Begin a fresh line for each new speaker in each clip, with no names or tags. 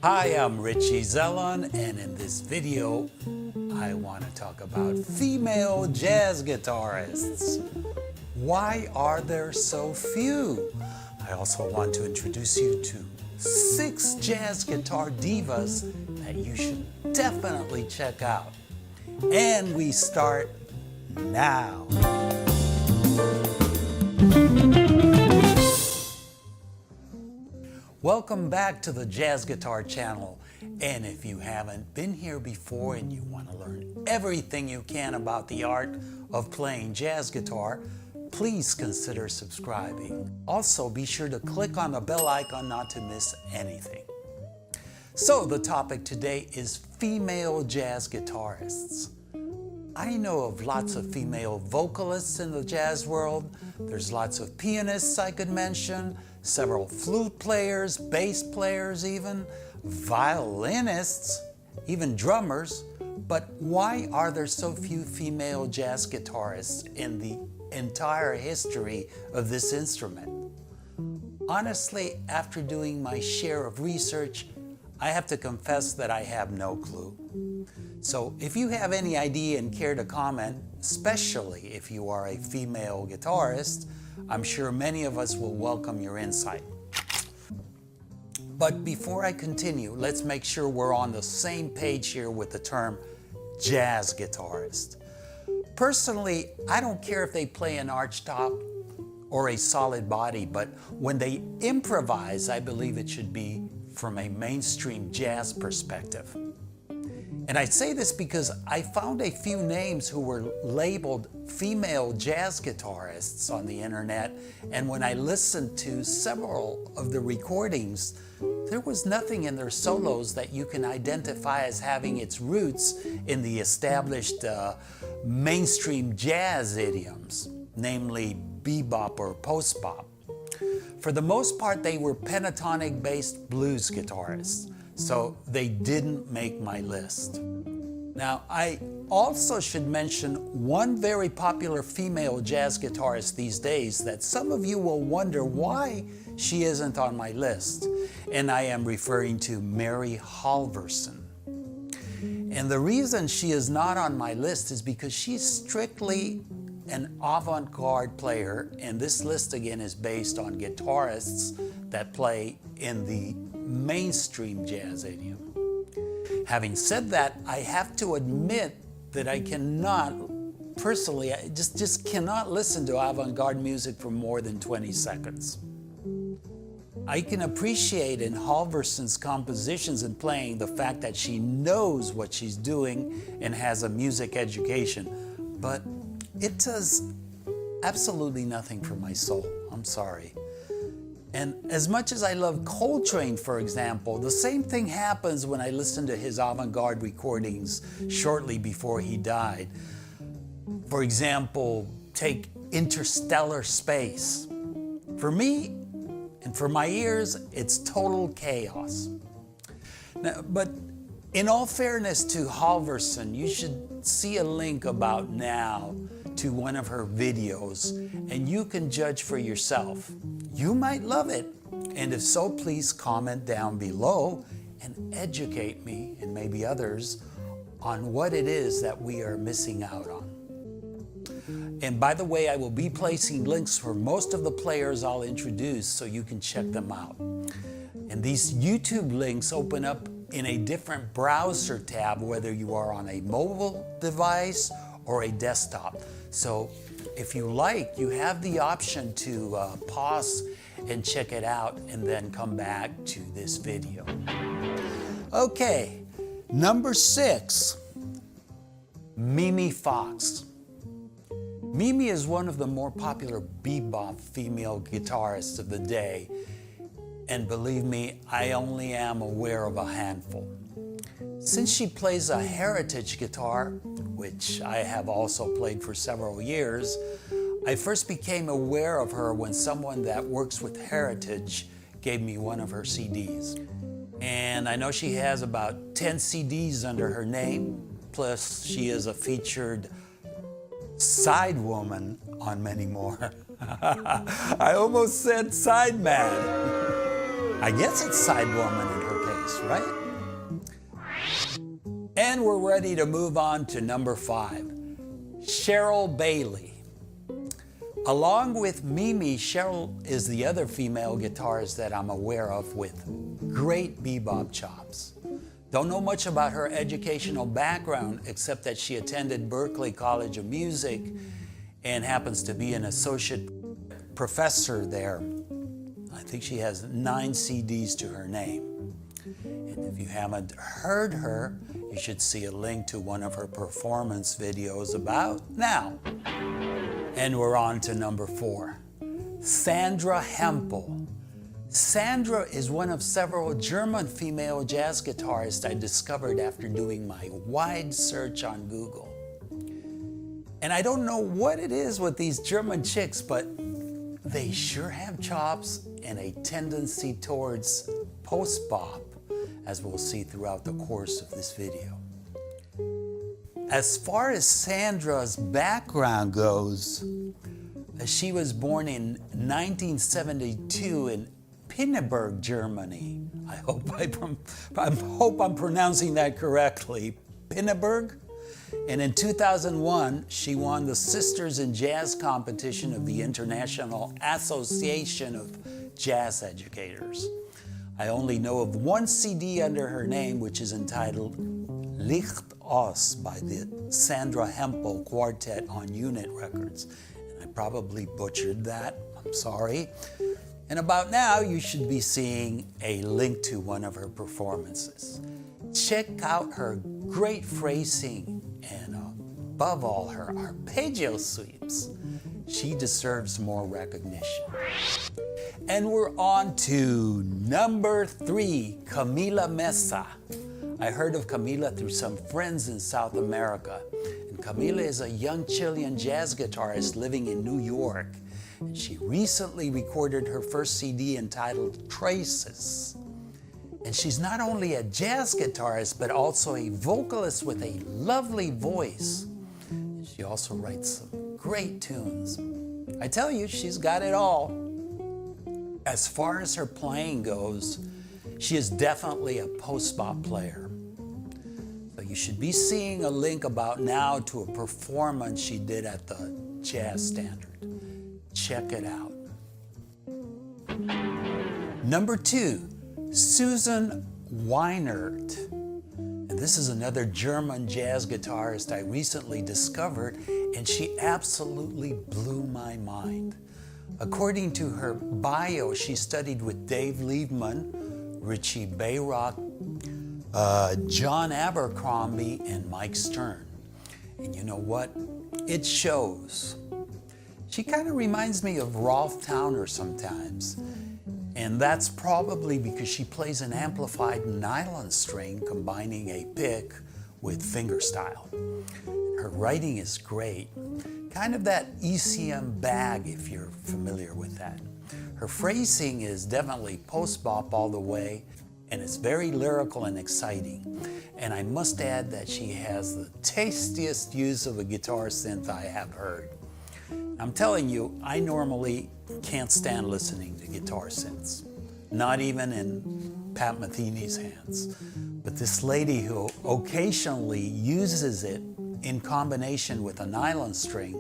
Hi, I'm Richie Zellon, and in this video, I want to talk about female jazz guitarists. Why are there so few? I also want to introduce you to 6 jazz guitar divas that you should definitely check out. And we start now. Welcome back to the Jazz Guitar Channel, and if you haven't been here before and you want to learn everything you can about the art of playing jazz guitar, please consider subscribing. Also, be sure to click on the bell icon not to miss anything. So the topic today is female jazz guitarists. I know of lots of female vocalists in the jazz world. There's lots of pianists I could mention, several flute players, bass players even, violinists, even drummers. But why are there so few female jazz guitarists in the entire history of this instrument? Honestly, after doing my share of research, I have to confess that I have no clue. So if you have any idea and care to comment, especially if you are a female guitarist, I'm sure many of us will welcome your insight. But before I continue, let's make sure we're on the same page here with the term jazz guitarist. Personally, I don't care if they play an archtop or a solid body, but when they improvise, I believe it should be from a mainstream jazz perspective. And I say this because I found a few names who were labeled female jazz guitarists on the internet, and when I listened to several of the recordings, there was nothing in their solos that you can identify as having its roots in the established mainstream jazz idioms, namely bebop or post-bop. For the most part, they were pentatonic-based blues guitarists, so they didn't make my list. Now, I also should mention one very popular female jazz guitarist these days that some of you will wonder why she isn't on my list, and I am referring to Mary Halvorson. And the reason she is not on my list is because she's strictly an avant-garde player, and this list again is based on guitarists that play in the mainstream jazz idiom. Having said that, I have to admit that I cannot, personally, I just cannot listen to avant-garde music for more than 20 seconds. I can appreciate in Halvorson's compositions and playing the fact that she knows what she's doing and has a music education, but it does absolutely nothing for my soul. I'm sorry. And as much as I love Coltrane, for example, the same thing happens when I listen to his avant-garde recordings shortly before he died. For example, take Interstellar Space. For me, and for my ears, it's total chaos. Now, but in all fairness to Halvorson, you should see a link about now to one of her videos, and you can judge for yourself. You might love it, and if so, please comment down below and educate me, and maybe others, on what it is that we are missing out on. And by the way, I will be placing links for most of the players I'll introduce so you can check them out. And these YouTube links open up in a different browser tab, whether you are on a mobile device or a desktop. So if you like, you have the option to pause and check it out and then come back to this video. Okay, number 6, Mimi Fox. Mimi is one of the more popular bebop female guitarists of the day, and believe me, I only am aware of a handful. Since she plays a heritage guitar, which I have also played for several years, I first became aware of her when someone that works with heritage gave me one of her CDs. And I know she has about 10 CDs under her name, plus she is a featured side woman on many more. I almost said side man. I guess it's side woman in her case. place, right? And we're ready to move on to number 5, Sheryl Bailey. Along with Mimi, Sheryl is the other female guitarist that I'm aware of with great bebop chops. Don't know much about her educational background except that she attended Berklee College of Music and happens to be an associate professor there. I think she has 9 CDs to her name. And if you haven't heard her, you should see a link to one of her performance videos about now. And we're on to number 4, Sandra Hempel. Sandra is one of several German female jazz guitarists I discovered after doing my wide search on Google. And I don't know what it is with these German chicks, but they sure have chops and a tendency towards post-bop, as we'll see throughout the course of this video. As far as Sandra's background goes, she was born in 1972 in Pinneberg, Germany. I hope I'm pronouncing that correctly. Pinneberg? And in 2001, she won the Sisters in Jazz competition of the International Association of Jazz Educators. I only know of one CD under her name, which is entitled Licht aus by the Sandra Hempel Quartet on Unit Records. And I probably butchered that, I'm sorry. And about now, you should be seeing a link to one of her performances. Check out her great phrasing and above all, her arpeggio sweeps. She deserves more recognition. And we're on to number 3, Camila Meza. I heard of Camila through some friends in South America. And Camila is a young Chilean jazz guitarist living in New York. And she recently recorded her first CD entitled Traces. And she's not only a jazz guitarist, but also a vocalist with a lovely voice. She also writes some great tunes. I tell you, she's got it all. As far as her playing goes, she is definitely a post-bop player. So you should be seeing a link about now to a performance she did at the Jazz Standard. Check it out. Number 2, Susan Reinert. And this is another German jazz guitarist I recently discovered, and she absolutely blew my mind. According to her bio, she studied with Dave Liebman, Richie Bayrock, John Abercrombie, and Mike Stern. And you know what? It shows. She kind of reminds me of Rolf Towner sometimes. And that's probably because she plays an amplified nylon string combining a pick with fingerstyle. Her writing is great. Kind of that ECM bag, if you're familiar with that. Her phrasing is definitely post-bop all the way, and it's very lyrical and exciting. And I must add that she has the tastiest use of a guitar synth I have heard. I'm telling you, I normally can't stand listening to guitar synths, not even in Pat Metheny's hands. But this lady who occasionally uses it in combination with a nylon string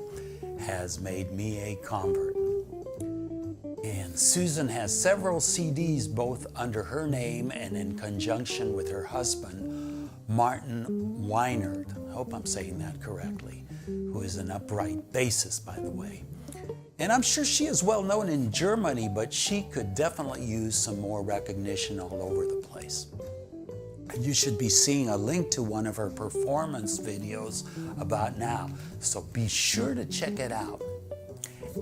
has made me a convert. And Susan has several CDs both under her name and in conjunction with her husband, Martin Reinert. I hope I'm saying that correctly, who is an upright bassist, by the way. And I'm sure she is well known in Germany, but she could definitely use some more recognition all over the place. You should be seeing a link to one of her performance videos about now, so be sure to check it out.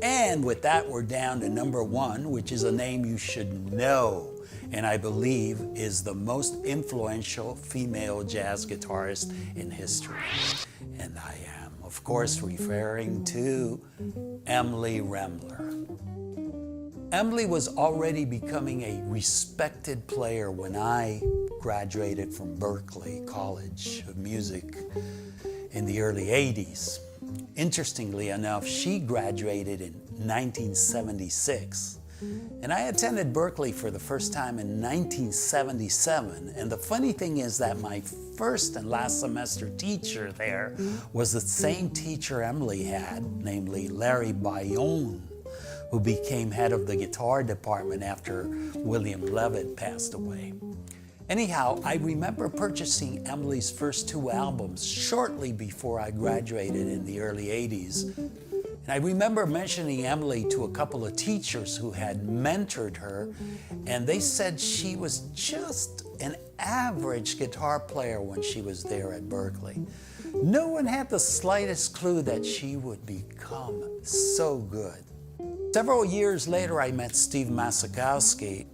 And with that, we're down to number 1, which is a name you should know, and I believe is the most influential female jazz guitarist in history. And I am, of course, referring to Emily Remnar. Emily was already becoming a respected player when I graduated from Berklee College of Music in the early 80s. Interestingly enough, she graduated in 1976, And I attended Berklee for the first time in 1977. And the funny thing is that my first and last semester teacher there was the same teacher Emily had, namely Larry Bayonne, who became head of the guitar department after William Levitt passed away. Anyhow, I remember purchasing Emily's first 2 albums shortly before I graduated in the early 80s. And I remember mentioning Emily to a couple of teachers who had mentored her, and they said she was just an average guitar player when she was there at Berklee. No one had the slightest clue that she would become so good. Several years later, I met Steve Masakowski,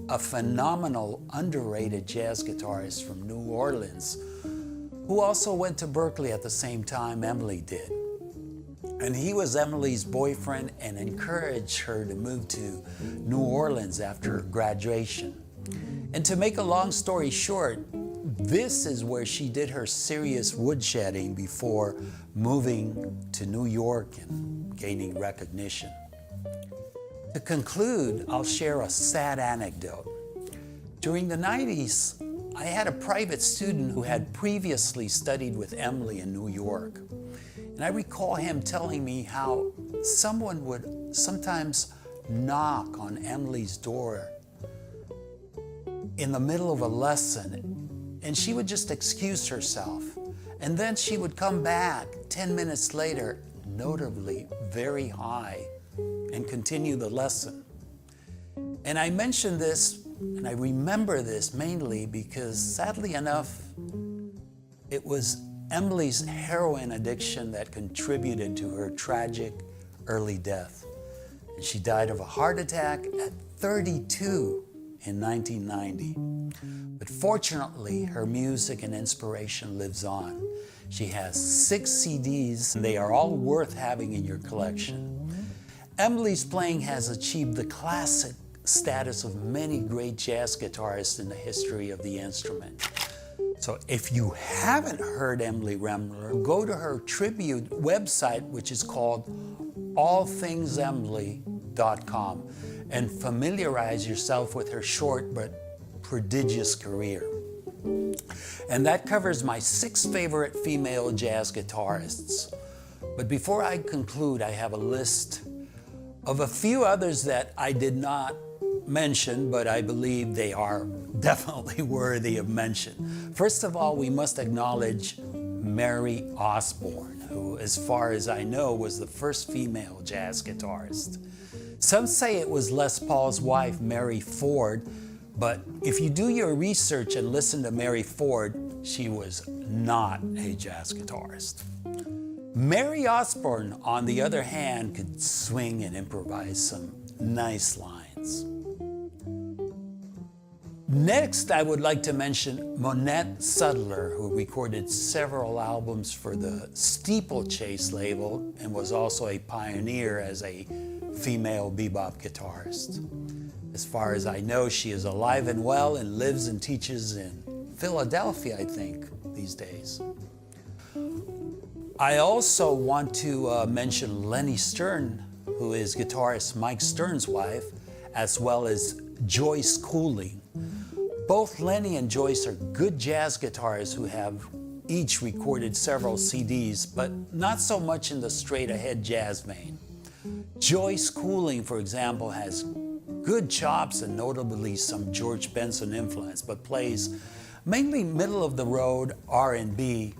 a phenomenal, underrated jazz guitarist from New Orleans, who also went to Berklee at the same time Emily did. And he was Emily's boyfriend and encouraged her to move to New Orleans after graduation. And to make a long story short, this is where she did her serious woodshedding before moving to New York and gaining recognition. To conclude, I'll share a sad anecdote. During the 90s, I had a private student who had previously studied with Emily in New York. And I recall him telling me how someone would sometimes knock on Emily's door in the middle of a lesson, and she would just excuse herself. And then she would come back 10 minutes later, notably very high, and continue the lesson. And I mention this, and I remember this mainly because, sadly enough, it was Emily's heroin addiction that contributed to her tragic early death. And she died of a heart attack at 32 in 1990. But fortunately, her music and inspiration lives on. She has 6 CDs, and they are all worth having in your collection. Emily's playing has achieved the classic status of many great jazz guitarists in the history of the instrument. So if you haven't heard Emily Remnar, go to her tribute website, which is called allthingsemily.com, and familiarize yourself with her short but prodigious career. And that covers my 6 favorite female jazz guitarists. But before I conclude, I have a list of a few others that I did not mention, but I believe they are definitely worthy of mention. First of all, we must acknowledge Mary Osborne, who, as far as I know, was the first female jazz guitarist. Some say it was Les Paul's wife, Mary Ford, but if you do your research and listen to Mary Ford, she was not a jazz guitarist. Mary Osborne, on the other hand, could swing and improvise some nice lines. Next, I would like to mention Monette Sudler, who recorded several albums for the Steeplechase label and was also a pioneer as a female bebop guitarist. As far as I know, she is alive and well and lives and teaches in Philadelphia, I think, these days. I also want to mention Lenny Stern, who is guitarist Mike Stern's wife, as well as Joyce Cooling. Both Lenny and Joyce are good jazz guitarists who have each recorded several CDs, but not so much in the straight-ahead jazz vein. Joyce Cooling, for example, has good chops and notably some George Benson influence, but plays mainly middle-of-the-road R&B,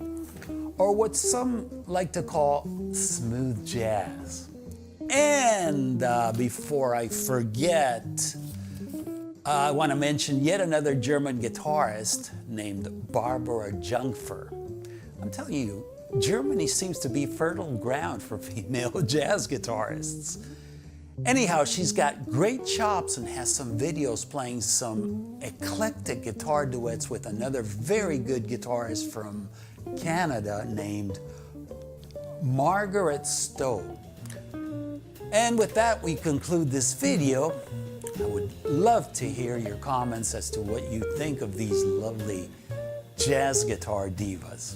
or what some like to call smooth jazz. And before I forget, I want to mention yet another German guitarist named Barbara Junkfer. I'm telling you, Germany seems to be fertile ground for female jazz guitarists. Anyhow, she's got great chops and has some videos playing some eclectic guitar duets with another very good guitarist from Canada named Margaret Stowe. And with that, we conclude this video. I would love to hear your comments as to what you think of these lovely jazz guitar divas.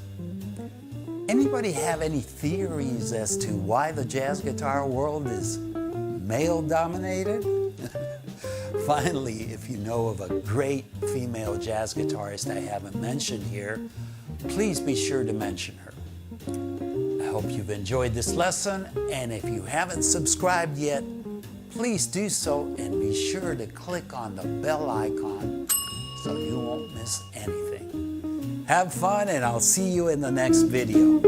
Anybody have any theories as to why the jazz guitar world is male-dominated? Finally, if you know of a great female jazz guitarist I haven't mentioned here, please be sure to mention her. I hope you've enjoyed this lesson, and if you haven't subscribed yet, please do so and be sure to click on the bell icon so you won't miss anything. Have fun, and I'll see you in the next video.